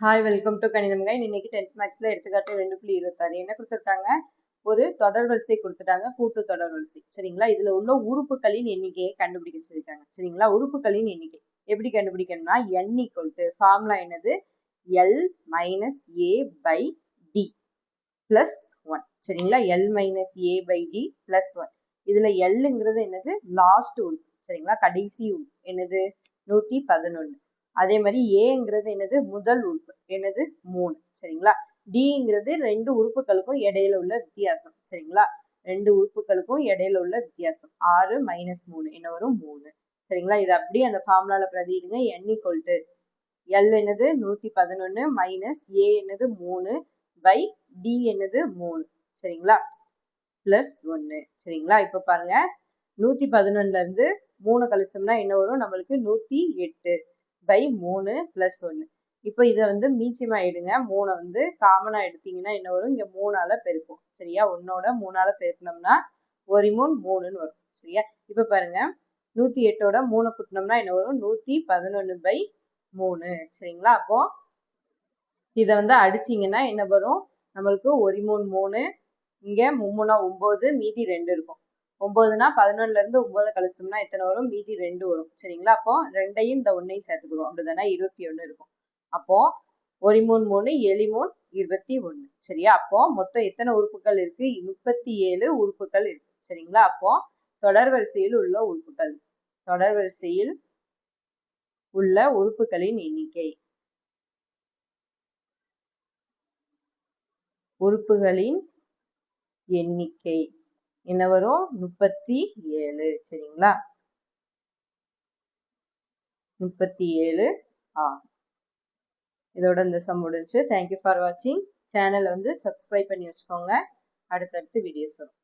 Hi welcome to கணிதம் guide. இன்னைக்கு 10th மேக்ஸ்ல எடுத்துக்காட்டு 2.26 என்ன கொடுத்துருக்காங்க? ஒரு தொடர் வரிசை கொடுத்துட்டாங்க, கூட்டு தொடர் வரிசை. சரிங்களா? இதுல உள்ள உறுப்புகளின் எண்ணிக்கையை கண்டுபிடிக்க சொல்லியிருக்காங்க. சரிங்களா? உறுப்புகளின் எண்ணிக்கை எப்படி கண்டுபிடிக்கணும்னா n = ஃபார்முலா என்னது? l - a / d plus 1. சரிங்களா? l - a / d plus 1. இதுல lங்கிறது என்னது? லாஸ்ட் உறுப்பு. சரிங்களா? கடைசி உறுப்பு என்னது? 111. அதே மாதிரி ஏங்கிறது என்னது? முதல் உறுப்பு என்னது? 3. சரிங்களா? டிங்கிறது ரெண்டு உறுப்புகளுக்கும் இடையில உள்ள வித்தியாசம். சரிங்களா? ரெண்டு உறுப்புகளுக்கும் இடையில உள்ள வித்தியாசம் 6 - 3 என்ன வரும்? 3. சரிங்களா? இது அப்படியே அந்த ஃபார்முலால பிரதியிடுங்க. n = l என்னது? 111 மைனஸ் a என்னது? 3 பை d என்னது? 3. சரிங்களா? பிளஸ் 1. சரிங்களா? இப்ப பாருங்க, 111ல இருந்து 3 கழிச்சோம்னா என்ன வரும்? நம்மளுக்கு 108 பை 3 பிளஸ் 1. இப்போ இதை வந்து மீச்சமா எடுங்க. 3 வந்து காமனா எடுத்தீங்கன்னா என்ன வரும்? இங்க 3ஆல பெருக்கும். சரியா? 1ஓட 3ஆல பெருக்கணும்னா 1 3 3ன்னு வரும். சரியா? இப்ப பாருங்க, 108ஓட 3 கூட்டினோம்னா என்ன வரும்? 111 பை 3. சரிங்களா? அப்போ இதை வந்து அடிச்சீங்கன்னா என்ன வரும்? நம்மளுக்கு 1 3 3, இங்க 3 9, மீதி 2 இருக்கும். 9னா 11ல இருந்து 9 கழிச்சோம்னா எத்தனை வரும்? மீதி 2 வரும். சரிங்களா? அப்போ 2ஐயும் இந்த 1ஐயும் சேர்த்துக்கிறோம். அப்படிதானே? 21 இருக்கும். அப்போ 1 3 3 7 3 21. சரியா? அப்போ மொத்தம் எத்தனை உறுப்புகள் இருக்கு? 37 உறுப்புகள் இருக்கு. சரிங்களா? அப்போ தொடர் வரிசையில் உள்ள உறுப்புகள், தொடர் வரிசையில் உள்ள உறுப்புகளின் எண்ணிக்கை, உறுப்புகளின் எண்ணிக்கை என்ன வரும்? 37. சரிங்களா? 37 ஆகும். இதோட இந்த சம் முடிஞ்சு. தேங்க்யூ ஃபார் வாட்சிங். சேனலை வந்து சப்ஸ்கிரைப் பண்ணி வச்சுக்கோங்க. அடுத்தடுத்து வீடியோஸ் வரும்.